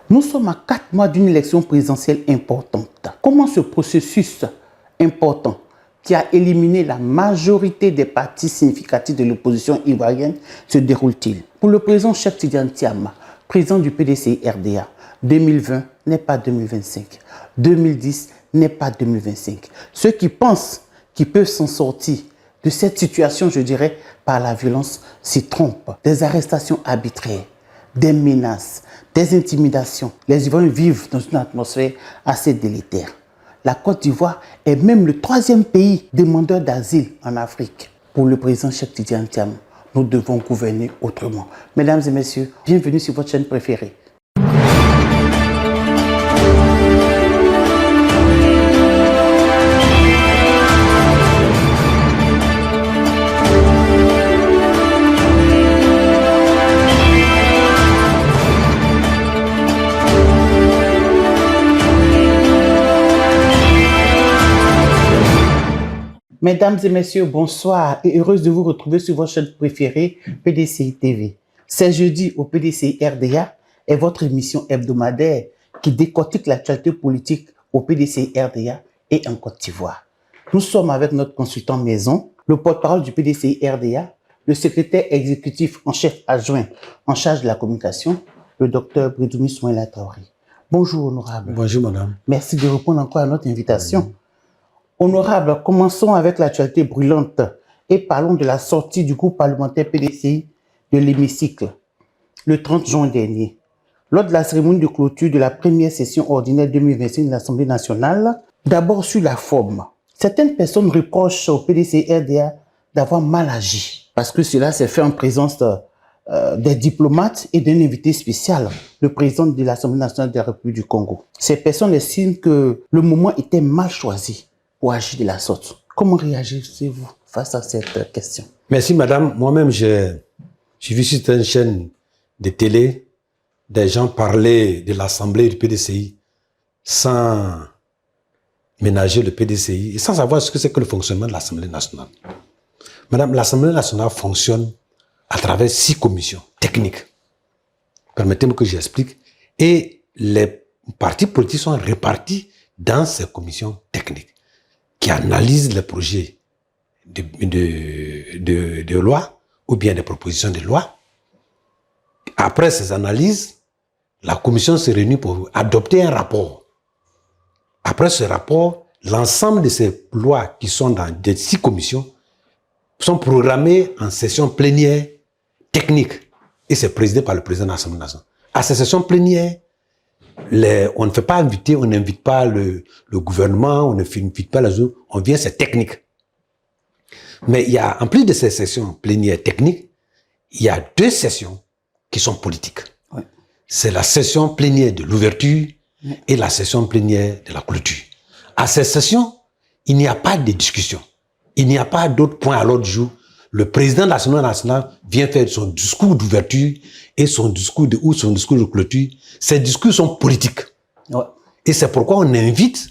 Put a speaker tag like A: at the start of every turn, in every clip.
A: Nous sommes à 4 mois d'une élection présidentielle importante. Comment ce processus important qui a éliminé la majorité des partis significatifs de l'opposition ivoirienne se déroule-t-il? Pour le président Cheikh Tidiane Tiama, président du PDCI-RDA, 2020 n'est pas 2025. 2010 n'est pas 2025. Ceux qui pensent qu'ils peuvent s'en sortir de cette situation, je dirais, par la violence, s'y trompent. Des arrestations arbitraires, des menaces, des intimidations. Les Ivoiriens vivent dans une atmosphère assez délétère. La Côte d'Ivoire est même le 3e pays demandeur d'asile en Afrique. Pour le président Cheikh Tidiane Tiama, nous devons gouverner autrement. Mesdames et messieurs, bienvenue sur votre chaîne préférée. Mesdames et messieurs, bonsoir et heureuse de vous retrouver sur votre chaîne préférée, PDCI TV. C'est jeudi au PDCI RDA et votre émission hebdomadaire qui décortique l'actualité politique au PDCI RDA et en Côte d'Ivoire. Nous sommes avec notre consultant maison, le porte-parole du PDCI RDA, le secrétaire exécutif en chef adjoint en charge de la communication, le docteur Bridoumi Soumaïla Traoré. Bonjour honorable.
B: Bonjour madame.
A: Merci de répondre encore à notre invitation. Honorable, commençons avec l'actualité brûlante et parlons de la sortie du groupe parlementaire PDCI de l'hémicycle le 30 juin dernier. Lors de la cérémonie de clôture de la première session ordinaire 2025 de l'Assemblée nationale, d'abord sur la forme. Certaines personnes reprochent au PDCI RDA d'avoir mal agi parce que cela s'est fait en présence des diplomates et d'un invité spécial, le président de l'Assemblée nationale de la République du Congo. Ces personnes estiment que le moment était mal choisi pour agir de la sorte. Comment réagissez-vous face à cette question?
B: Merci madame. Moi-même, j'ai vu sur une chaîne de télé des gens parler de l'Assemblée du PDCI sans ménager le PDCI et sans savoir ce que c'est que le fonctionnement de l'Assemblée nationale. Madame, l'Assemblée nationale fonctionne à travers 6 commissions techniques. Permettez-moi que j'explique. Et les partis politiques sont répartis dans ces commissions techniques qui analysent les projets de loi ou bien des propositions de loi. Après ces analyses, la commission se réunit pour adopter un rapport. Après ce rapport, l'ensemble de ces lois qui sont dans les 6 commissions sont programmées en session plénière technique et c'est présidé par le président de l'Assemblée nationale. À ces sessions plénières, on ne fait pas inviter, on n'invite pas le gouvernement, on ne invite pas les autres, on vient, c'est technique. Mais il y a, en plus de ces sessions plénières techniques, il y a 2 sessions qui sont politiques. Ouais. C'est la session plénière de l'ouverture et la session plénière de la clôture. À ces sessions, il n'y a pas de discussion. Il n'y a pas d'autres points à l'ordre du jour. Le président de l'Assemblée nationale vient faire son discours d'ouverture et son discours de clôture. Ces discours sont politiques. Ouais. Et c'est pourquoi on invite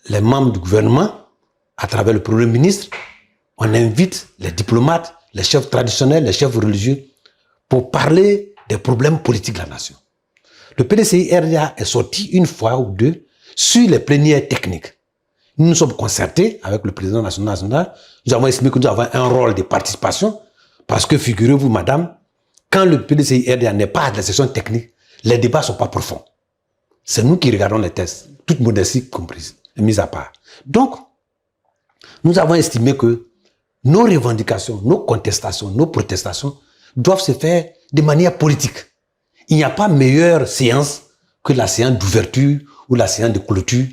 B: les membres du gouvernement, à travers le Premier ministre, on invite les diplomates, les chefs traditionnels, les chefs religieux, pour parler des problèmes politiques de la nation. Le PDCI RDA est sorti une fois ou deux sur les plénières techniques. Nous nous sommes concertés avec le président national. Nous avons estimé que nous avons un rôle de participation parce que, figurez-vous, madame, quand le PDCI RDA n'est pas à la session technique, les débats ne sont pas profonds. C'est nous qui regardons les tests, toute modestie comprise, mise à part. Donc, nous avons estimé que nos revendications, nos contestations, nos protestations doivent se faire de manière politique. Il n'y a pas meilleure séance que la séance d'ouverture ou la séance de clôture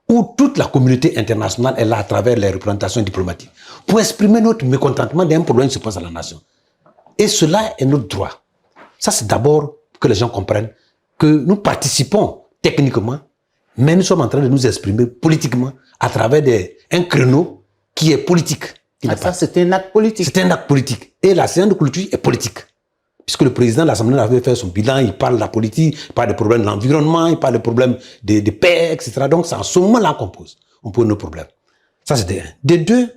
B: où toute la communauté internationale est là à travers les représentations diplomatiques pour exprimer notre mécontentement d'un problème qui se pose à la nation. Et cela est notre droit. Ça, c'est d'abord que les gens comprennent que nous participons techniquement, mais nous sommes en train de nous exprimer politiquement à travers un créneau qui est politique.
A: Ça, c'est un acte politique.
B: C'est un acte politique. Et la séance de clôture est politique. Puisque le président de l'Assemblée avait fait son bilan, il parle de la politique, il parle des problèmes de l'environnement, il parle des problèmes de paix, etc. Donc, c'est en ce moment-là qu'on pose nos problèmes. Ça, c'est de 1. De 2,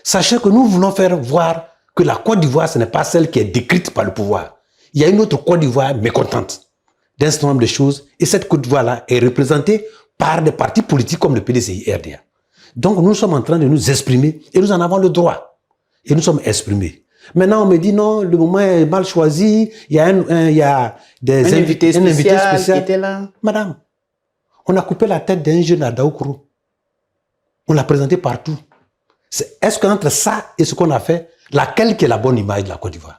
B: sachez que nous voulons faire voir que la Côte d'Ivoire, ce n'est pas celle qui est décrite par le pouvoir. Il y a une autre Côte d'Ivoire mécontente. d'un certain nombre de choses. Et cette Côte d'Ivoire-là est représentée par des partis politiques comme le PDCI RDA. Donc, nous sommes en train de nous exprimer et nous en avons le droit. Et nous sommes exprimés. Maintenant, on me dit non, le moment est mal choisi, il y a, un invité spécial
A: qui était là.
B: Madame, on a coupé la tête d'un jeune à Daoukro. On l'a présenté partout. Est-ce qu'entre ça et ce qu'on a fait, laquelle qui est la bonne image de la Côte d'Ivoire?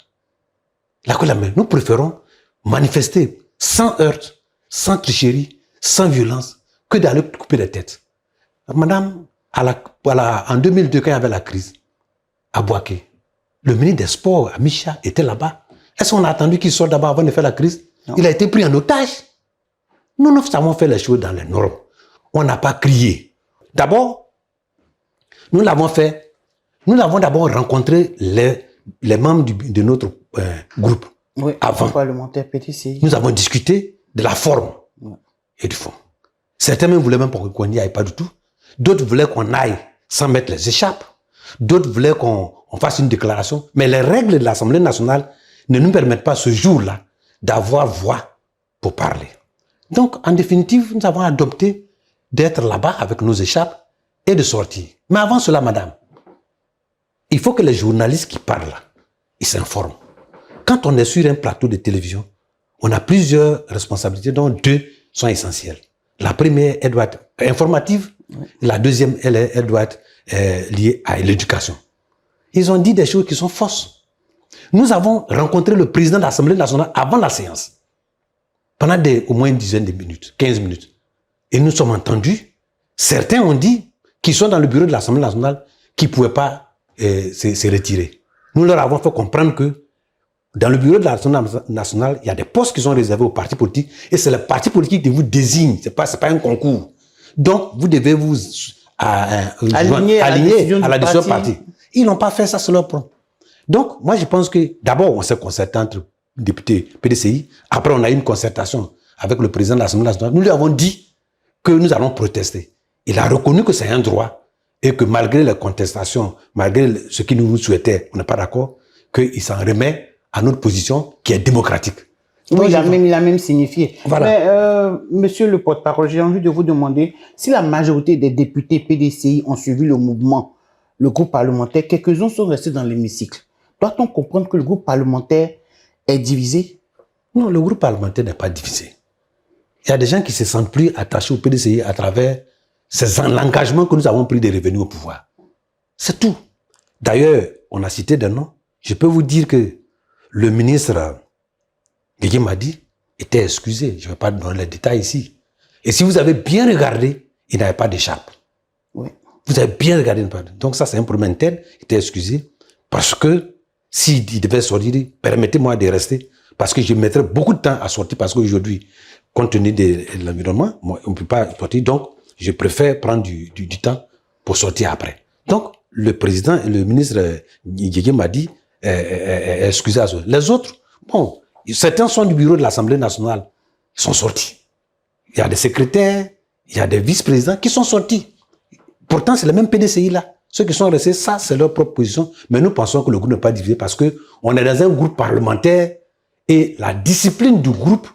B: Nous préférons manifester sans heurts, sans tricherie, sans violence, que d'aller couper les têtes. Madame, en 2002, quand il y avait la crise, à Bouaké, le ministre des Sports, Micha, était là-bas. Est-ce qu'on a attendu qu'il sorte d'abord avant de faire la crise? Non. Il a été pris en otage. Nous avons fait les choses dans les normes. On n'a pas crié. D'abord, nous l'avons fait. Nous avons d'abord rencontré les membres de notre groupe.
A: Oui,
B: avant.
A: Parlementaire PDCI.
B: Nous avons discuté de la forme et du fond. Certains même voulaient même qu'on n'y aille pas du tout. D'autres voulaient qu'on aille sans mettre les écharpes. D'autres voulaient qu'on fasse une déclaration. Mais les règles de l'Assemblée nationale ne nous permettent pas ce jour-là d'avoir voix pour parler. Donc, en définitive, nous avons adopté d'être là-bas avec nos écharpes et de sortir. Mais avant cela, madame, il faut que les journalistes qui parlent, ils s'informent. Quand on est sur un plateau de télévision, on a plusieurs responsabilités, dont 2 sont essentielles. La première, elle doit être informative. La deuxième, elle doit être liée à l'éducation. Ils ont dit des choses qui sont fausses. Nous avons rencontré le président de l'Assemblée nationale avant la séance, pendant au moins une dizaine de minutes, 15 minutes. Et nous sommes entendus. Certains ont dit qu'ils sont dans le bureau de l'Assemblée nationale, qu'ils ne pouvaient pas se retirer. Nous leur avons fait comprendre que dans le bureau de l'Assemblée nationale, il y a des postes qui sont réservés aux partis politiques et c'est le parti politique qui vous désigne. Ce n'est pas un concours. Donc, vous devez vous aligner à la décision du parti. Ils n'ont pas fait ça sur leur propre. Donc, moi, je pense que d'abord, on s'est concerté entre députés PDCI. Après, on a eu une concertation avec le président de l'Assemblée nationale. Nous lui avons dit que nous allons protester. Il a reconnu que c'est un droit et que malgré les contestations, malgré ce qu'il nous souhaitait, on n'est pas d'accord, qu'il s'en remet à notre position qui est démocratique.
A: Oui, il a même signifié. Voilà. Mais, monsieur le porte-parole, j'ai envie de vous demander si la majorité des députés PDCI ont suivi le mouvement, le groupe parlementaire, quelques-uns sont restés dans l'hémicycle. Doit-on comprendre que le groupe parlementaire est divisé?
B: Non, le groupe parlementaire n'est pas divisé. Il y a des gens qui se sentent plus attachés au PDCI à travers l'engagement que nous avons pris de revenir au pouvoir. C'est tout. D'ailleurs, on a cité des noms. Je peux vous dire que le ministre Guégué Madi était excusé. Je ne vais pas donner les détails ici. Et si vous avez bien regardé, il n'avait pas d'écharpe.
A: Oui.
B: Vous avez bien regardé. Donc ça, c'est un problème interne. Il était excusé parce que s'il devait sortir, permettez-moi de rester parce que je mettrais beaucoup de temps à sortir parce qu'aujourd'hui, compte tenu de l'environnement, on ne peut pas sortir. Donc, je préfère prendre du temps pour sortir après. Donc, le président et le ministre Guégué Madi est excusé à ça. Les autres, bon, certains sont du bureau de l'Assemblée nationale. Ils sont sortis. Il y a des secrétaires, il y a des vice-présidents qui sont sortis. Pourtant, c'est le même PDCI là. Ceux qui sont restés, ça, c'est leur propre position. Mais nous pensons que le groupe n'est pas divisé parce qu'on est dans un groupe parlementaire et la discipline du groupe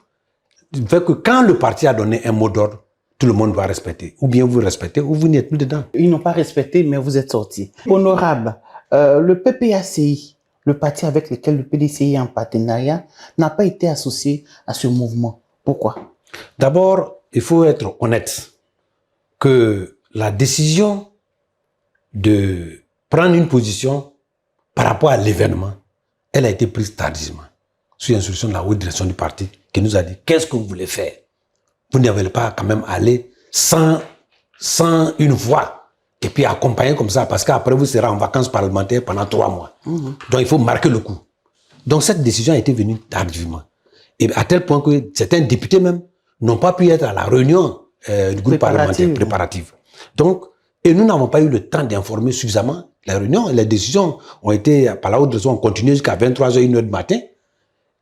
B: fait que quand le parti a donné un mot d'ordre, tout le monde va respecter. Ou bien vous respectez ou vous n'êtes plus dedans.
A: Ils n'ont pas respecté, mais vous êtes sortis. Honorable, le PPACI, le parti avec lequel le PDCI est en partenariat, n'a pas été associé à ce mouvement. Pourquoi?
B: D'abord, il faut être honnête que la décision de prendre une position par rapport à l'événement, elle a été prise tardivement, sous instruction de la haute direction du parti, qui nous a dit, qu'est-ce que vous voulez faire? Vous n'avez pas quand même aller sans une voix, et puis accompagner comme ça, parce qu'après vous serez en vacances parlementaires pendant 3 mois. Donc il faut marquer le coup. Donc cette décision a été venue tardivement. Et à tel point que certains députés même n'ont pas pu être à la réunion du groupe parlementaire préparative. Donc, et nous n'avons pas eu le temps d'informer suffisamment la réunion. Les décisions ont été, par la haute direction, ont continué jusqu'à 23h, 1h du matin.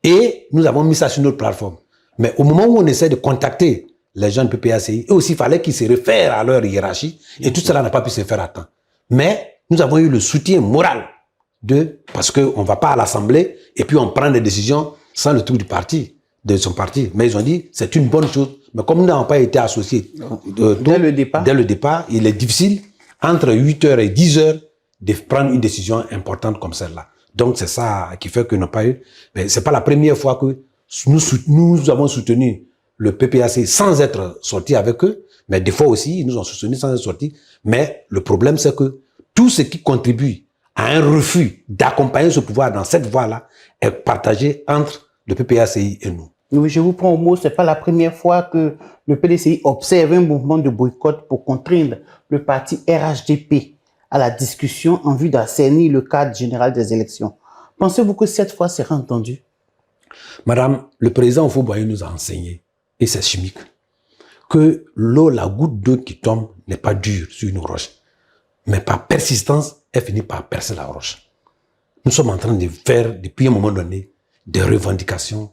B: Et nous avons mis ça sur notre plateforme. Mais au moment où on essaie de contacter les gens du PPACI, eux aussi, il fallait qu'ils se réfèrent à leur hiérarchie. Et tout cela n'a pas pu se faire à temps. Mais nous avons eu le soutien moral parce qu'on ne va pas à l'Assemblée et puis on prend des décisions sans le truc du parti. de son parti. Mais ils ont dit, c'est une bonne chose. Mais comme nous n'avons pas été associés
A: dès le
B: départ, il est difficile, entre 8h et 10h, de prendre une décision importante comme celle-là. Donc, c'est ça qui fait que nous n'avons pas eu. Mais c'est pas la première fois que nous avons soutenu le PPAC sans être sortis avec eux. Mais des fois aussi, ils nous ont soutenus sans être sortis. Mais le problème, c'est que tout ce qui contribue à un refus d'accompagner ce pouvoir dans cette voie-là est partagé entre le PPACI et nous.
A: Oui, je vous prends au mot, c'est pas la première fois que le PDCI observe un mouvement de boycott pour contraindre le parti RHDP à la discussion en vue d'assainir le cadre général des élections. Pensez-vous que cette fois sera entendu?
B: Madame, le président Houphouët-Boigny nous a enseigné, et c'est chimique, que l'eau, la goutte d'eau qui tombe n'est pas dure sur une roche. Mais par persistance, elle finit par percer la roche. Nous sommes en train de faire, depuis un moment donné, des revendications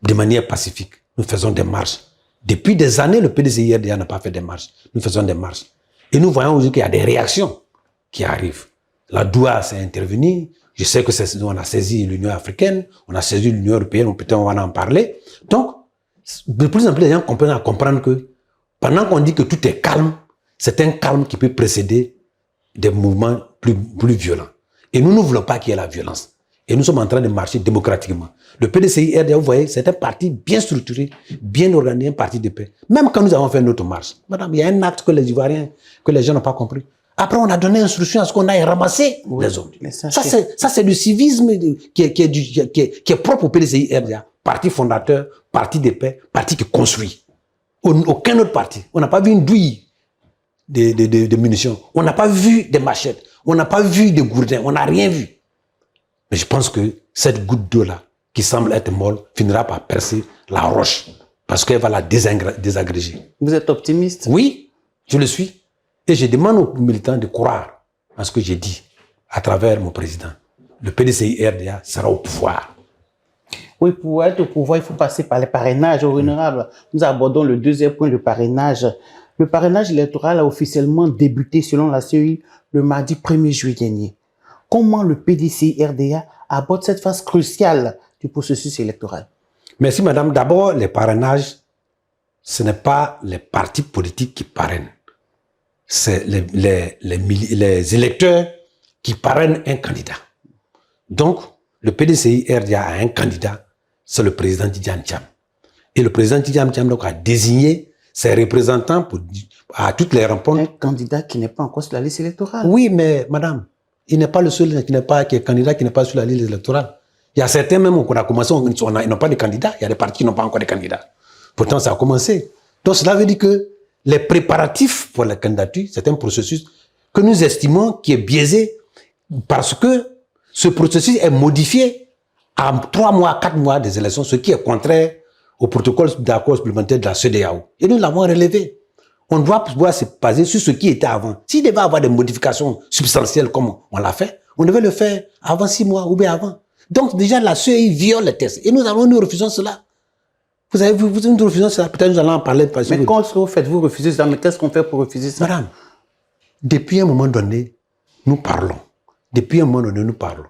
B: de manière pacifique. Nous faisons des marches. Depuis des années, le PDCI-RDA n'a pas fait des marches. Nous faisons des marches. Et nous voyons aujourd'hui qu'il y a des réactions qui arrivent. La Doua s'est intervenue. Je sais que on a saisi l'Union africaine, on a saisi l'Union européenne, peut-être on va en parler. Donc, de plus en plus, les gens comprennent à comprendre que pendant qu'on dit que tout est calme, c'est un calme qui peut précéder des mouvements plus violents. Et nous ne voulons pas qu'il y ait la violence. Et nous sommes en train de marcher démocratiquement. Le PDCI-RDA, vous voyez, c'est un parti bien structuré, bien organisé, un parti de paix. Même quand nous avons fait notre marche, madame, il y a un acte que les Ivoiriens, que les gens n'ont pas compris. Après, on a donné instruction à ce qu'on aille ramasser les autres. Ça, c'est le civisme qui est propre au PDCI-RDA. Parti fondateur, parti de paix, parti qui construit. Aucun autre parti. On n'a pas vu une douille de munitions. On n'a pas vu des machettes. On n'a pas vu des gourdins. On n'a rien vu. Mais je pense que cette goutte d'eau-là, qui semble être molle, finira par percer la roche. Parce qu'elle va la désagréger.
A: Vous êtes optimiste?
B: Oui, je le suis. Et je demande aux militants de croire à ce que j'ai dit à travers mon président. Le PDCI-RDA sera au pouvoir.
A: Oui, pour être au pouvoir, il faut passer par les parrainages. Honorable, nous abordons le deuxième point, le parrainage. Le parrainage électoral a officiellement débuté selon la CEI le mardi 1er juillet dernier. Comment le PDCI-RDA aborde cette phase cruciale du processus électoral?
B: Merci, madame. D'abord, les parrainages, ce n'est pas les partis politiques qui parrainent. C'est les électeurs qui parrainent un candidat. Donc, le PDCI-RDA a un candidat, c'est le président Tidjane Thiam. Et le président Tidjane Thiam a désigné ses représentants à toutes les rencontres.
A: Un candidat qui n'est pas encore sur la liste électorale.
B: Oui, mais madame, il n'est pas le seul qui est candidat qui n'est pas sur la liste électorale. Il y a certains même qu'on a commencé, ils n'ont pas de candidats. Il y a des partis qui n'ont pas encore de candidats. Pourtant, ça a commencé. Donc, cela veut dire que les préparatifs pour la candidature, c'est un processus que nous estimons qui est biaisé parce que ce processus est modifié à 3 mois, 4 mois des élections, ce qui est contraire au protocole d'accord supplémentaire de la CEDEAO. Et nous l'avons relevé. On doit pouvoir se baser sur ce qui était avant. S'il devait y avoir des modifications substantielles comme on l'a fait, on devait le faire avant 6 mois ou bien avant. Donc déjà la CEI viole les tests. Et nous refusons cela. Vous avez vu, nous refusons cela. Peut-être nous allons en parler.
A: Mais quand faites-vous refuser ça? Mais qu'est-ce qu'on fait pour refuser ça?
B: Madame, depuis un moment donné, nous parlons. Depuis un moment donné, nous parlons.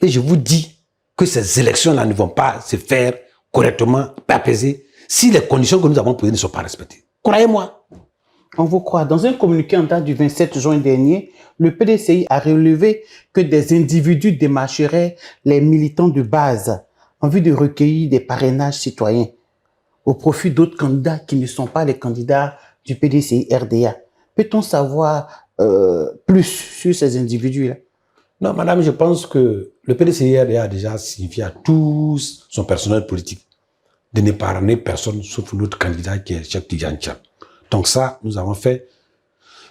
B: Et je vous dis que ces élections-là ne vont pas se faire correctement, pas apaiser, si les conditions que nous avons posées ne sont pas respectées. Croyez-moi.
A: On vous croit. Dans un communiqué en date du 27 juin dernier, le PDCI a relevé que des individus démarcheraient les militants de base en vue de recueillir des parrainages citoyens au profit d'autres candidats qui ne sont pas les candidats du PDCI-RDA. Peut-on savoir plus sur ces individus-là?
B: Non, madame, je pense que le PDCI-RDA a déjà signifié à tout son personnel politique de ne parrainer personne sauf notre candidat qui est Cheikh Tidjane Thiam. Donc ça, nous avons fait.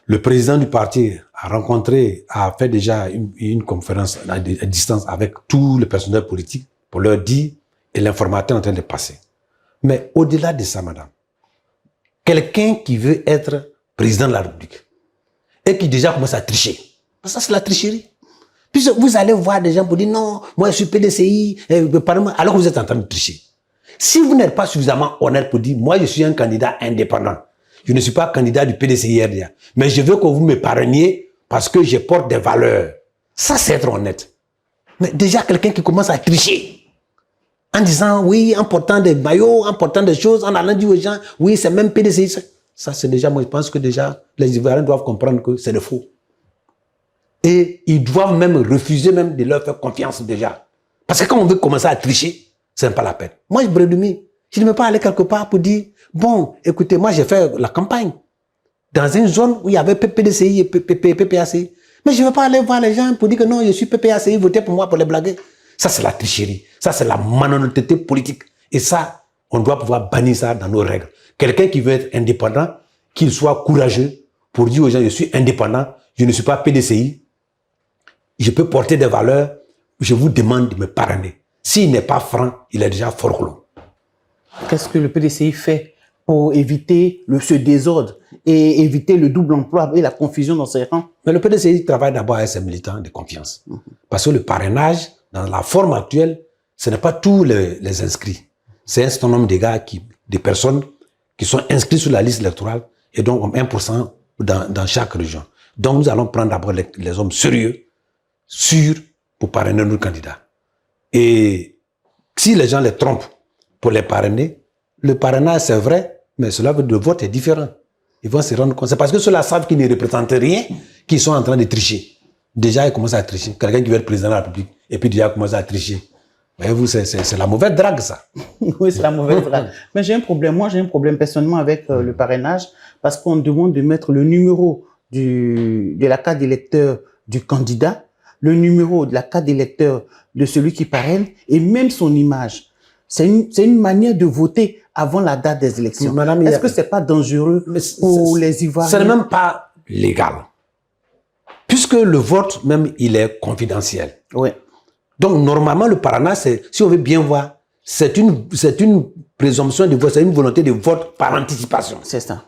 B: Le président du parti a fait déjà une conférence à distance avec tout le personnel politique pour leur dire, et l'informateur est en train de passer. Mais au-delà de ça, madame, quelqu'un qui veut être président de la République et qui déjà commence à tricher, ça c'est la tricherie. Puis vous allez voir des gens pour dire non, moi je suis PDCI, alors que vous êtes en train de tricher. Si vous n'êtes pas suffisamment honnête pour dire moi je suis un candidat indépendant, je ne suis pas candidat du PDCI-RDA, mais je veux que vous me parrainiez parce que je porte des valeurs. Ça c'est être honnête. Mais déjà quelqu'un qui commence à tricher, en disant, oui, en portant des maillots, en portant des choses, en allant dire aux gens, oui, c'est même PDCI. Ça, c'est déjà, moi, je pense que déjà, les Ivoiriens doivent comprendre que c'est le faux. Et ils doivent même refuser même de leur faire confiance déjà. Parce que quand on veut commencer à tricher, ce n'est pas la peine. Moi, je bredouille. Je ne veux pas aller quelque part pour dire, bon, écoutez, moi, j'ai fait la campagne dans une zone où il y avait PDCI et PPACI. Mais je ne veux pas aller voir les gens pour dire que non, je suis PPACI, votez pour moi pour les blaguer. Ça, c'est la tricherie. Ça, c'est la malhonnêteté politique. Et ça, on doit pouvoir bannir ça dans nos règles. Quelqu'un qui veut être indépendant, qu'il soit courageux pour dire aux gens, je suis indépendant, je ne suis pas PDCI, je peux porter des valeurs, je vous demande de me parrainer. S'il n'est pas franc, il est déjà fort long.
A: Qu'est-ce que le PDCI fait pour éviter ce désordre et éviter le double emploi et la confusion dans ses rangs?
B: Mais le PDCI travaille d'abord avec ses militants de confiance. Parce que le parrainage, dans la forme actuelle, ce n'est pas tous les inscrits. C'est un certain nombre de gars, des personnes qui sont inscrits sur la liste électorale et donc 1% dans chaque région. Donc nous allons prendre d'abord les hommes sérieux, sûrs, pour parrainer nos candidats. Et si les gens les trompent pour les parrainer, le parrainage c'est vrai, mais cela veut dire que le vote est différent. Ils vont se rendre compte. C'est parce que ceux-là savent qu'ils ne représentent rien qu'ils sont en train de tricher. Déjà, ils commencent à tricher. Quelqu'un qui veut être président de la République, et puis déjà, il commence à tricher. Voyez-vous, c'est la mauvaise drague, ça.
A: Oui, c'est la mauvaise drague. Mais j'ai un problème. Moi, j'ai un problème personnellement avec le parrainage parce qu'on demande de mettre le numéro de la carte d'électeur du candidat, le numéro de la carte d'électeur de celui qui parraine et même son image. C'est une manière de voter avant la date des élections. Est-ce que c'est pas dangereux pour les Ivoiriens?
B: Ce n'est même pas légal. Puisque le vote même, il est confidentiel.
A: Oui.
B: Donc, normalement, le parrainage, si on veut bien voir, c'est une présomption de vote, c'est une volonté de vote par anticipation.
A: C'est ça.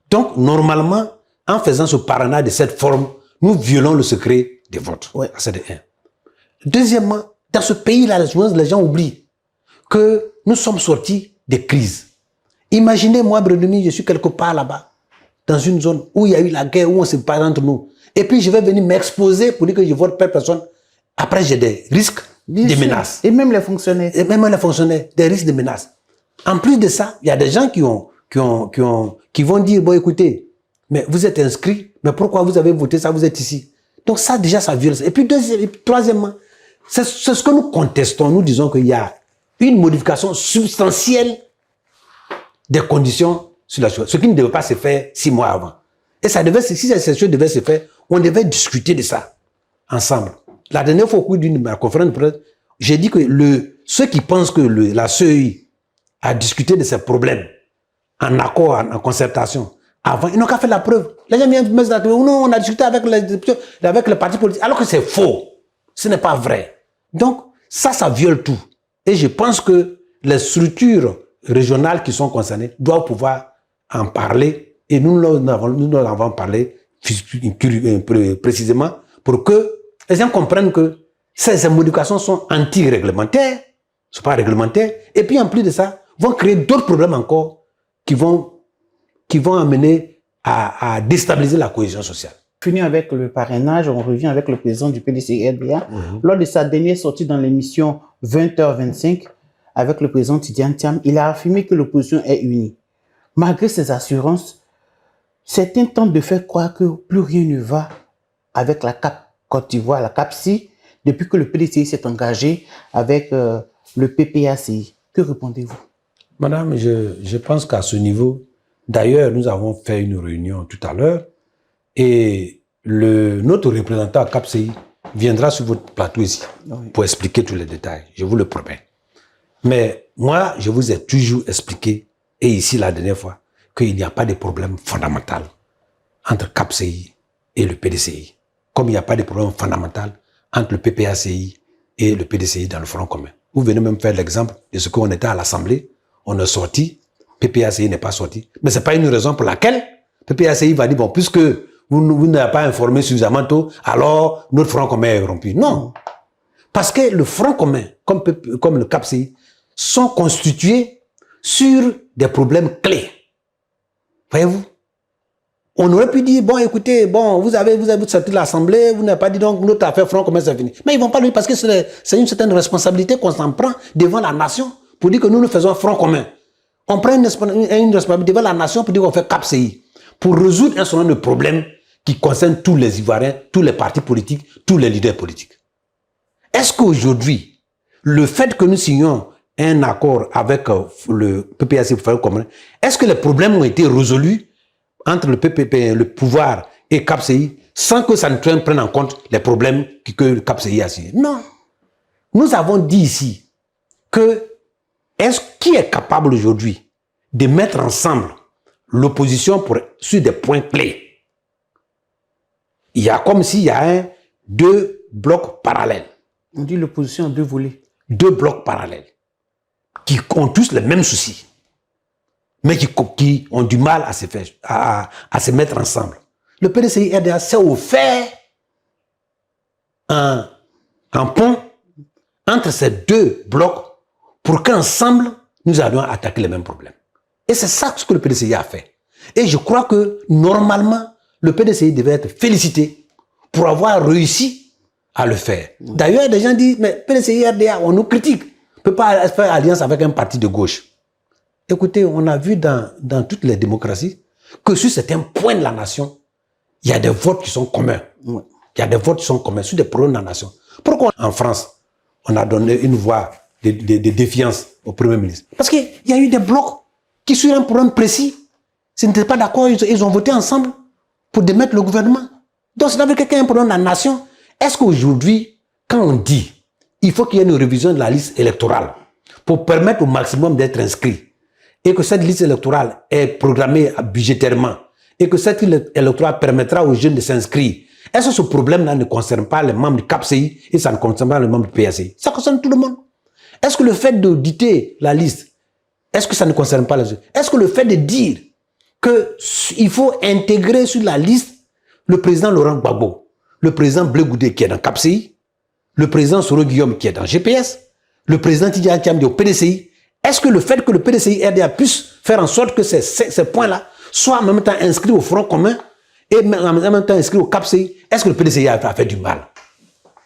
B: Donc, normalement, en faisant ce parrainage de cette forme, nous violons le secret des votes.
A: Oui.
B: C'est de un. Deuxièmement, dans ce pays-là, les gens oublient que nous sommes sortis des crises. Imaginez, moi, Bredouille, je suis quelque part là-bas, dans une zone où il y a eu la guerre, où on se parle entre nous. Et puis, je vais venir m'exposer pour dire que je vote per personne. Après, j'ai des risques, des menaces.
A: Et même les fonctionnaires.
B: Et même les fonctionnaires, des risques de menaces. En plus de ça, il y a des gens qui vont dire, bon, écoutez, mais vous êtes inscrit, mais pourquoi vous avez voté ça, vous êtes ici? Donc ça, déjà, ça viole. Et puis, troisièmement, c'est ce que nous contestons. Nous disons qu'il y a une modification substantielle des conditions sur la chose. Ce qui ne devait pas se faire 6 mois avant. Et ça devait, si ces choses devaient se faire, on devait discuter de ça ensemble. La dernière fois au cours d'une conférence de presse, j'ai dit que ceux qui pensent que la CEI a discuté de ces problèmes en accord, en concertation, avant, ils n'ont qu'à faire la preuve. Les gens viennent me dire, non, on a discuté avec les partis politiques, alors que c'est faux. Ce n'est pas vrai. Donc, ça viole tout. Et je pense que les structures régionales qui sont concernées doivent pouvoir en parler. Et nous avons parlé précisément pour que les gens comprennent que ces modifications sont anti-réglementaires, ne sont pas réglementaires, et puis en plus de ça, vont créer d'autres problèmes encore qui vont amener à déstabiliser la cohésion sociale.
A: Fini avec le parrainage, on revient avec le président du PDCI-RDA. Lors de sa dernière sortie dans l'émission 20h25, avec le président Tidiane Thiam, il a affirmé que l'opposition est unie. Malgré ces assurances, certains tentent de faire croire que plus rien ne va avec la CAP Côte d'Ivoire, la CAPSI, depuis que le PDCI s'est engagé avec le PPACI. Que répondez-vous?
B: Madame, je pense qu'à ce niveau, d'ailleurs, nous avons fait une réunion tout à l'heure et notre représentant à CAPSI viendra sur votre plateau ici pour expliquer tous les détails. Je vous le promets. Mais moi, je vous ai toujours expliqué, et ici la dernière fois, qu'il n'y a pas de problème fondamental entre CAPSI et le PDCI. Comme il n'y a pas de problème fondamental entre le PPACI et le PDCI dans le Front commun. Vous venez même faire l'exemple de ce qu'on était à l'Assemblée, on est sorti, PPACI n'est pas sorti. Mais ce n'est pas une raison pour laquelle PPACI va dire, bon, puisque vous n'avez pas informé suffisamment tôt, alors notre Front commun est rompu. Non. Parce que le Front commun, comme le CAPSI, sont constitués sur des problèmes clés. Voyez-vous? On aurait pu dire, bon, écoutez, bon, vous avez sorti de l'Assemblée, vous n'avez pas dit donc notre affaire Front commun, c'est fini. Mais ils vont pas le dire parce que c'est une certaine responsabilité qu'on s'en prend devant la nation pour dire que nous faisons Front commun. On prend une responsabilité devant la nation pour dire qu'on fait CAP-CI. Pour résoudre un certain nombre de problèmes qui concernent tous les Ivoiriens, tous les partis politiques, tous les leaders politiques. Est-ce qu'aujourd'hui, le fait que nous signions un accord avec le PPAC pour faire le commun, est-ce que les problèmes ont été résolus entre le PPP, le pouvoir et CAP-CI sans que ça ne prenne en compte les problèmes que le CAP-CI a signés? Non. Nous avons dit ici que qui est capable aujourd'hui de mettre ensemble l'opposition sur des points clés? Il y a comme s'il y a deux blocs parallèles.
A: On dit l'opposition en deux volets.
B: Deux blocs parallèles qui ont tous les mêmes soucis, mais qui ont du mal à se mettre ensemble. Le PDCI-RDA s'est offert un pont entre ces deux blocs pour qu'ensemble, nous allions attaquer les mêmes problèmes. Et c'est ça ce que le PDCI a fait. Et je crois que, normalement, le PDCI devait être félicité pour avoir réussi à le faire. D'ailleurs, des gens disent, mais PDCI-RDA, on nous critique. On ne peut pas faire alliance avec un parti de gauche. Écoutez, on a vu dans toutes les démocraties que sur certains points de la nation, il y a des votes qui sont communs. Il y a des votes qui sont communs sur des problèmes de la nation. Pourquoi en France, on a donné une voix de défiance au Premier ministre? Parce qu'il y a eu des blocs qui, sur un problème précis, s'ils n'étaient pas d'accord, ils ont voté ensemble pour démettre le gouvernement. Donc, c'est avec quelqu'un un problème de la nation. Est-ce qu'aujourd'hui, quand on dit il faut qu'il y ait une révision de la liste électorale pour permettre au maximum d'être inscrit et que cette liste électorale est programmée budgétairement et que cette liste électorale permettra aux jeunes de s'inscrire, est-ce que ce problème-là ne concerne pas les membres du CAP-CI et ça ne concerne pas les membres du PACI? Ça concerne tout le monde. Est-ce que le fait d'auditer la liste, est-ce que ça ne concerne pas les jeunes? Est-ce que le fait de dire qu'il faut intégrer sur la liste le président Laurent Gbagbo, le président Blé Goudé qui est dans CAP-CI, le président Soro Guillaume qui est dans GPS, le président Tidjane Thiam au PDCI, est-ce que le fait que le PDCI-RDA puisse faire en sorte que ces points-là soient en même temps inscrits au Front commun et en même temps inscrits au CAP-CI, est-ce que le PDCI a fait du mal?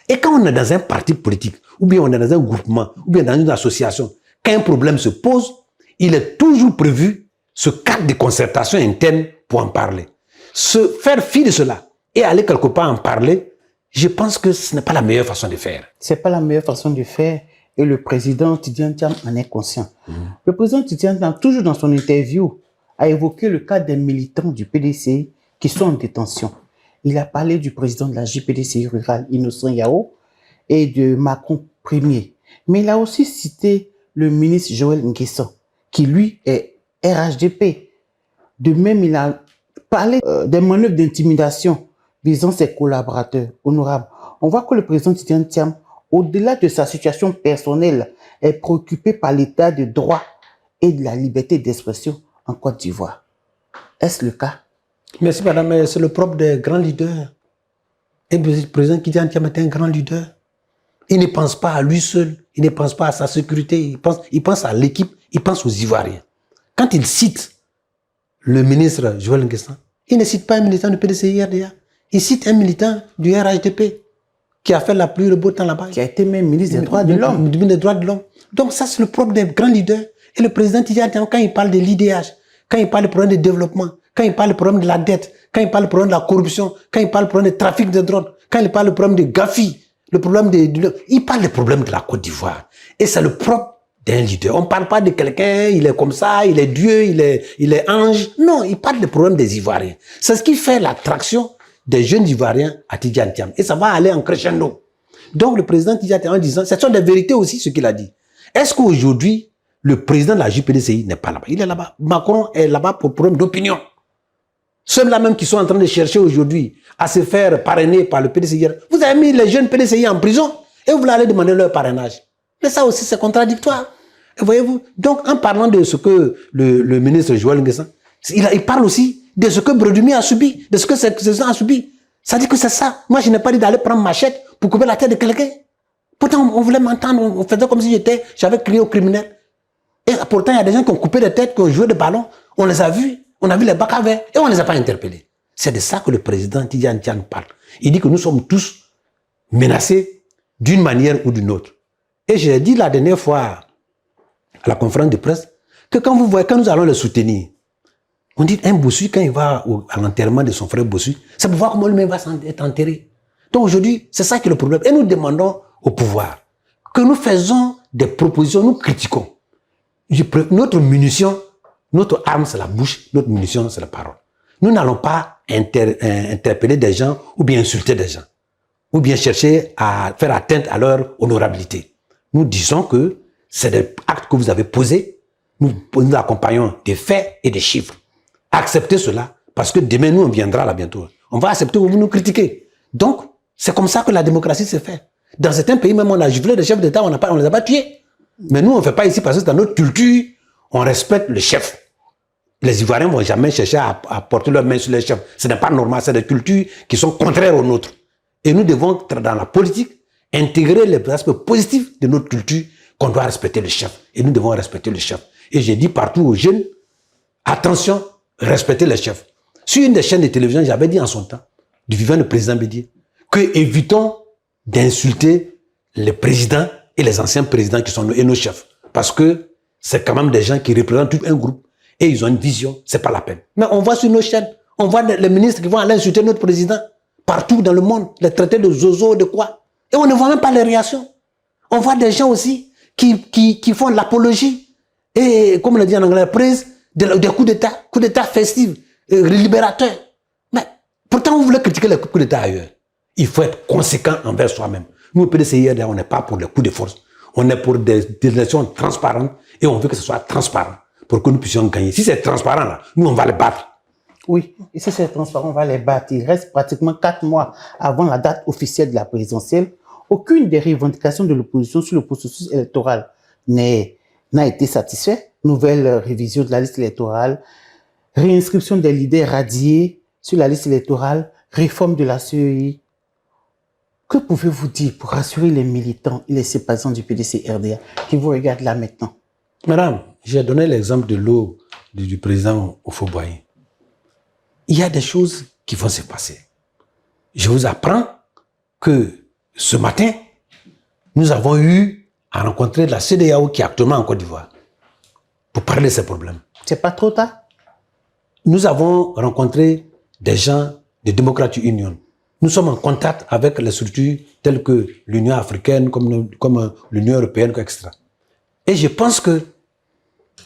B: Et quand on est dans un parti politique, ou bien on est dans un groupement, ou bien dans une association, quand un problème se pose, il est toujours prévu ce cadre de concertation interne pour en parler. Se faire fi de cela et aller quelque part en parler, je pense que ce n'est pas la meilleure façon de faire.
A: Ce n'est pas la meilleure façon de faire et le président Tidjane Thiam en est conscient. Le président Tidjane Thiam, toujours dans son interview, a évoqué le cas des militants du PDCI qui sont en détention. Il a parlé du président de la JPDCI rurale, Innocent Yao, et de Macron Premier. Mais il a aussi cité le ministre Joël Nguessan, qui lui est RHDP. De même, il a parlé des manœuvres d'intimidation visant ses collaborateurs honorables. On voit que le président Tidjane Thiam, au-delà de sa situation personnelle, est préoccupé par l'état de droit et de la liberté d'expression en Côte d'Ivoire. Est-ce le cas?
B: Merci madame, mais c'est le propre des grands leaders. Et le président Tidjane Thiam est un grand leader. Il ne pense pas à lui seul, il ne pense pas à sa sécurité, il pense à l'équipe, il pense aux Ivoiriens. Quand il cite le ministre Joël Nguessan, il ne cite pas un militant du PDCI-RDA, il cite un militant du RHDP qui a fait la pluie, le beau temps là-bas.
A: Qui a été même ministre des droits de l'homme.
B: Des droits de l'homme. Donc ça, c'est le propre des grands leaders. Et le président Tidjane Thiam, quand il parle de l'IDH, quand il parle du problème de développement, quand il parle du problème de la dette, quand il parle du problème de la corruption, quand il parle du problème du trafic de drogue, quand il parle du problème de Gafi, le problème il parle des problèmes de la Côte d'Ivoire. Et c'est le propre d'un leader. On ne parle pas de quelqu'un, il est comme ça, il est Dieu, il est ange. Non, il parle des problèmes des Ivoiriens. C'est ce qui fait l'attraction des jeunes Ivoiriens à Tidjane Thiam. Et ça va aller en crescendo. Donc le président Tidjane Thiam en disant, ce sont des vérités aussi ce qu'il a dit. Est-ce qu'aujourd'hui, le président de la JPDCI n'est pas là-bas? Il est là-bas. Macron est là-bas pour problème d'opinion. Ceux-là même qui sont en train de chercher aujourd'hui à se faire parrainer par le PDCI. Vous avez mis les jeunes PDCI en prison et vous voulez aller demander leur parrainage. Mais ça aussi, c'est contradictoire. Et voyez-vous, donc en parlant de ce que le ministre Joël Nguessan, il parle aussi de ce que Brodumi a subi, de ce que ces gens ont subi. Ça dit que c'est ça. Moi, je n'ai pas dit d'aller prendre machette pour couper la tête de quelqu'un. Pourtant, on voulait m'entendre, on faisait comme si j'avais crié aux criminels. Et pourtant, il y a des gens qui ont coupé des têtes, qui ont joué des ballons. On les a vus, on a vu les bacs à verre et on ne les a pas interpellés. C'est de ça que le président Tidjane Tian parle. Il dit que nous sommes tous menacés d'une manière ou d'une autre. Et j'ai dit la dernière fois à la conférence de presse que quand vous voyez, quand nous allons le soutenir, on dit un Bossu, quand il va à l'enterrement de son frère Bossu, c'est pour voir comment lui-même va être enterré. Donc aujourd'hui, c'est ça qui est le problème. Et nous demandons au pouvoir que nous faisons des propositions, nous critiquons. Notre munition, notre arme, c'est la bouche, notre munition, c'est la parole. Nous n'allons pas interpeller des gens ou bien insulter des gens, ou bien chercher à faire atteinte à leur honorabilité. Nous disons que c'est des actes que vous avez posés, nous accompagnons des faits et des chiffres. Acceptez cela, parce que demain, nous, on viendra là bientôt. On va accepter que vous nous critiquez. Donc, c'est comme ça que la démocratie se fait. Dans certains pays, même, on a giflé des chefs d'État, on ne les a pas tués. Mais nous, on ne fait pas ici parce que dans notre culture, on respecte le chef. Les Ivoiriens ne vont jamais chercher à porter leurs mains sur les chefs. Ce n'est pas normal, c'est des cultures qui sont contraires aux nôtres. Et nous devons, dans la politique, intégrer les aspects positifs de notre culture, qu'on doit respecter le chef. Et nous devons respecter le chef. Et j'ai dit partout aux jeunes, attention, respectez les chefs. Sur une des chaînes de télévision, j'avais dit en son temps, du vivant le président Bédier, que évitons d'insulter les présidents et les anciens présidents qui sont nos chefs. Parce que c'est quand même des gens qui représentent tout un groupe et ils ont une vision, c'est pas la peine. Mais on voit sur nos chaînes, on voit les ministres qui vont aller insulter notre président partout dans le monde, les traités de zozo, de quoi. Et on ne voit même pas les réactions. On voit des gens aussi qui font l'apologie et, comme on le dit en anglais, prise des coups d'État festifs, libérateurs. Mais pourtant, vous voulez critiquer les coups d'État ailleurs. Il faut être conséquent envers soi-même. Nous, au PDCIR, on n'est pas pour les coups de force. On est pour des élections transparentes et on veut que ce soit transparent pour que nous puissions gagner. Si c'est transparent, là, nous, on va les battre.
A: Oui, et si c'est transparent, on va les battre. Il reste pratiquement 4 mois avant la date officielle de la présidentielle. Aucune des revendications de l'opposition sur le processus électoral n'a été satisfaite. Nouvelle révision de la liste électorale, réinscription des leaders radiés sur la liste électorale, réforme de la CEI. Que pouvez-vous dire pour rassurer les militants et les sympathisants du PDC-RDA qui vous regardent là maintenant?
B: Madame, j'ai donné l'exemple de l'eau du président Houphouët-Boigny. Il y a des choses qui vont se passer. Je vous apprends que ce matin, nous avons eu à rencontrer la CEDEAO qui est actuellement en Côte d'Ivoire pour parler de ces problèmes.
A: C'est pas trop tard?
B: Nous avons rencontré des gens de Democratic Union. Nous sommes en contact avec les structures telles que l'Union africaine, comme l'Union européenne, etc. Et je pense que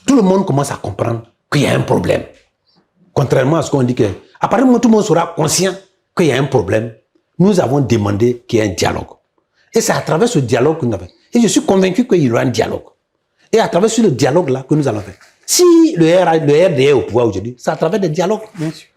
B: tout le monde commence à comprendre qu'il y a un problème. Contrairement à ce qu'on dit que, à partir du moment où tout le monde sera conscient qu'il y a un problème, nous avons demandé qu'il y ait un dialogue. Et c'est à travers ce dialogue que nous avons fait. Et je suis convaincu qu'il y aura un dialogue. Et à travers ce dialogue-là que nous allons faire. Si le RDA est au pouvoir aujourd'hui, c'est à travers des dialogues.
A: Bien sûr.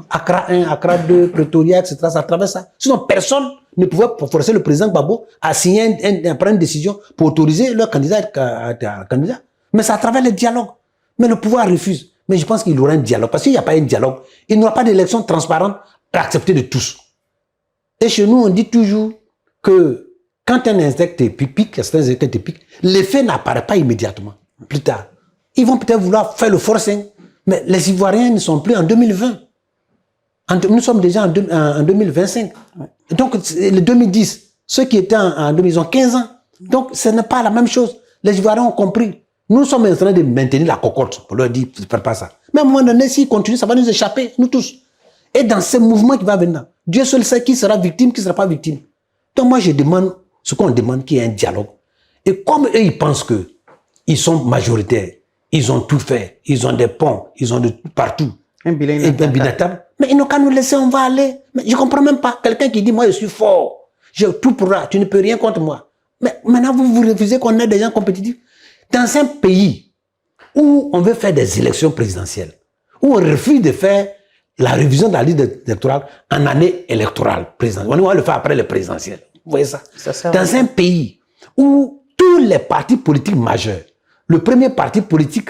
B: Accra 1, Accra 2, Pretoria, etc. C'est à travers ça. Sinon, personne ne pouvait forcer le président Gbagbo à signer, à prendre une décision pour autoriser leur candidat à être candidat. Mais c'est à travers les dialogues. Mais le pouvoir refuse. Mais je pense qu'il y aura un dialogue. Parce qu'il n'y a pas un dialogue, il n'y aura pas d'élection transparente acceptée de tous. Et chez nous, on dit toujours que quand un insecte pique, l'effet n'apparaît pas immédiatement. Plus tard. Ils vont peut-être vouloir faire le forcing. Mais les Ivoiriens ne sont plus en 2020. Nous sommes déjà en 2025. Ouais. Donc, le 2010, ceux qui étaient en 2000, ils ont 15 ans. Donc, ce n'est pas la même chose. Les Ivoiriens ont compris. Nous sommes en train de maintenir la cocotte pour leur dire, ne faites pas ça. Mais à un moment donné, s'ils continuent, ça va nous échapper, nous tous. Et dans ce mouvement qui va venir, Dieu seul sait qui sera victime, qui ne sera pas victime. Donc, moi, je demande, ce qu'on demande, qu'il y ait un dialogue. Et comme eux, ils pensent qu'ils sont majoritaires, ils ont tout fait, ils ont des ponts, ils ont de partout.
A: Un bilan inattable.
B: Mais ils n'ont qu'à nous laisser, on va aller. Mais je ne comprends même pas. Quelqu'un qui dit, moi, je suis fort. J'ai tout pour là. Tu ne peux rien contre moi. Mais maintenant, vous refusez qu'on ait des gens compétitifs. Dans un pays où on veut faire des élections présidentielles, où on refuse de faire la révision de la liste électorale en année électorale présidentielle. On va le faire après les présidentielles. Vous voyez ça? Dans un pays où tous les partis politiques majeurs, le premier parti politique,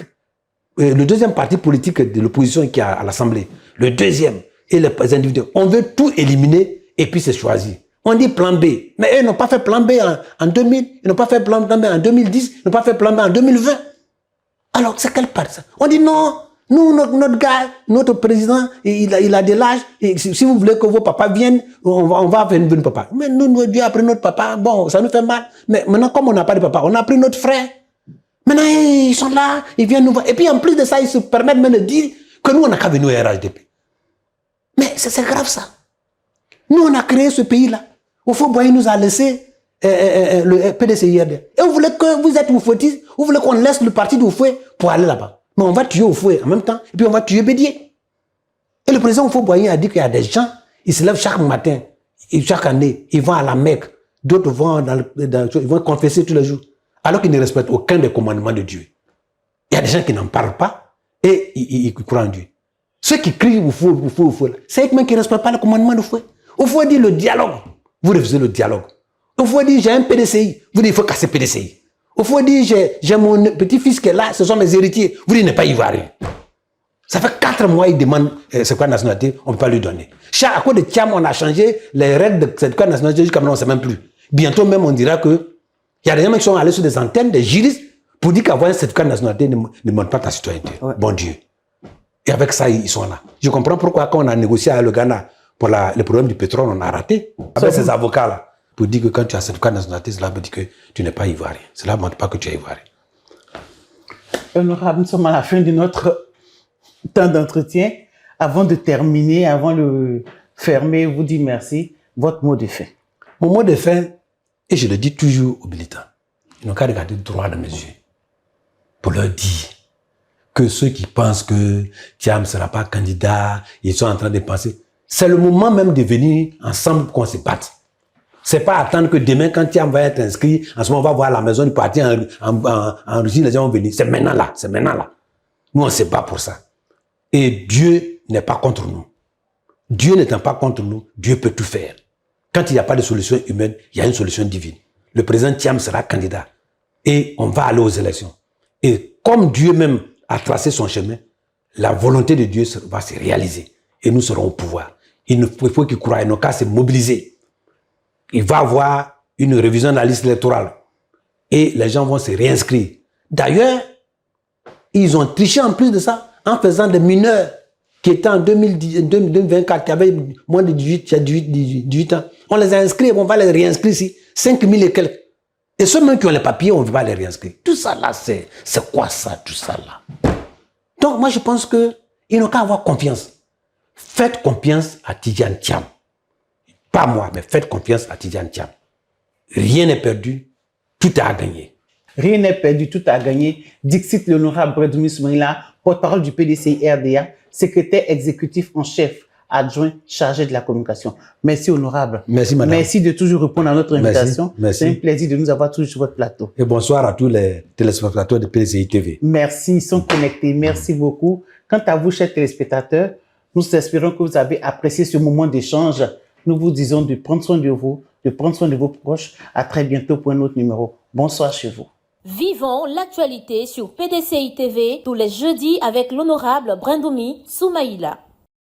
B: le deuxième parti politique de l'opposition qui est à l'Assemblée, le deuxième et les individus, on veut tout éliminer et puis c'est choisi. On dit plan B. Mais eux n'ont pas fait plan B en 2000, ils n'ont pas fait plan B en 2010, ils n'ont pas fait plan B en 2020. Alors, c'est quelle part ça? On dit non, Nous, notre gars, notre président, il a de l'âge. Si vous voulez que vos papas viennent, on va venir papa. Mais nous, Dieu a pris notre papa. Bon, ça nous fait mal. Mais maintenant, comme on n'a pas de papa, on a pris notre frère. Maintenant, ils sont là, ils viennent nous voir. Et puis, en plus de ça, ils se permettent même de dire que nous, on n'a qu'à venir au RHDP. Mais c'est grave, ça. Nous, on a créé ce pays-là. Au fond, il nous a laissé le PDCIRD. Et vous voulez que vous êtes Oufouetiste, vous voulez qu'on laisse le parti d'Oufouet pour aller là-bas. Mais on va tuer Oufouet en même temps, et puis on va tuer Bédié. Et le président Oufouet a dit qu'il y a des gens, ils se lèvent chaque matin, et chaque année, ils vont à la Mecque, d'autres vont ils vont confesser tous les jours, alors qu'ils ne respectent aucun des commandements de Dieu. Il y a des gens qui n'en parlent pas, et ils croient en Dieu. Ceux qui crient Oufouet, c'est eux-mêmes qui ne respectent pas le commandement d'Oufouet. Oufouet dit le dialogue, vous refusez le dialogue. Oufouet dit j'ai un PDCI, vous dites il faut casser PDCI. Oufouet dit j'ai mon petit-fils qui est là, ce sont mes héritiers, vous dites il n'est pas ivoirien. Ça fait 4 mois il demande c'est quoi la nationalité, on ne peut pas lui donner. À cause de Thiam, on a changé les règles de c'est quoi la nationalité, jusqu'à maintenant on ne sait même plus. Bientôt même on dira que il y a des gens qui sont allés sur des antennes, des juristes, pour dire qu'avoir un certificat de nationalité ne montre pas ta citoyenneté. Ouais. Bon Dieu. Et avec ça, ils sont là. Je comprends pourquoi quand on a négocié avec le Ghana pour le problème du pétrole, on a raté. Avec ces avocats-là. Pour dire que quand tu as un certificat de nationalité, cela veut dire que tu n'es pas ivoirien. Cela ne montre pas que tu es ivoirien.
A: Honorable, nous sommes à la fin de notre temps d'entretien. Avant de terminer, avant de fermer, vous dire merci. Votre mot de fin.
B: Mon mot de fin, et je le dis toujours aux militants, ils n'ont qu'à regarder droit dans mes yeux pour leur dire que ceux qui pensent que Thiam ne sera pas candidat, ils sont en train de penser. C'est le moment même de venir ensemble qu'on se batte. C'est pas attendre que demain, quand Thiam va être inscrit, en ce moment, on va voir la maison du parti en Russie, les gens vont venir. C'est maintenant là, c'est maintenant là. Nous, on ne se bat pour ça. Et Dieu n'est pas contre nous. Dieu n'étant pas contre nous, Dieu peut tout faire. Quand il n'y a pas de solution humaine, il y a une solution divine. Le président Thiam sera candidat. Et on va aller aux élections. Et comme Dieu même a tracé son chemin, la volonté de Dieu va se réaliser. Et nous serons au pouvoir. Il faut qu'ils croient, ils n'ont qu'à se mobiliser. Il va y avoir une révision de la liste électorale. Et les gens vont se réinscrire. D'ailleurs, ils ont triché en plus de ça, en faisant des mineurs qui étaient en 2024, qui avaient moins de 18 ans. On les a inscrits, on va les réinscrire ici. 5 000 et quelques. Et ceux même qui ont les papiers, on ne va pas les réinscrire. Tout ça là, c'est quoi ça, tout ça là? Donc moi je pense qu'ils n'ont qu'à avoir confiance. Faites confiance à Tidjane Thiam. Pas moi, mais faites confiance à Tidjane Thiam. Rien n'est perdu, tout est à gagner.
A: Rien n'est perdu, tout est à gagner. Dixit l'honorable Brendoumi Soumaïla, porte-parole du PDCI-RDA, secrétaire exécutif en chef, adjoint chargé de la communication. Merci honorable.
B: Merci madame.
A: Merci de toujours répondre à notre invitation.
B: Merci.
A: C'est un plaisir de nous avoir toujours sur votre plateau.
B: Et bonsoir à tous les téléspectateurs de PDCI TV.
A: Merci, ils sont connectés. Merci beaucoup. Quant à vous, chers téléspectateurs, nous espérons que vous avez apprécié ce moment d'échange. Nous vous disons de prendre soin de vous, de prendre soin de vos proches. À très bientôt pour un autre numéro. Bonsoir chez vous.
C: Vivons l'actualité sur PDCI TV tous les jeudis avec l'honorable Brendoumi Soumaïla.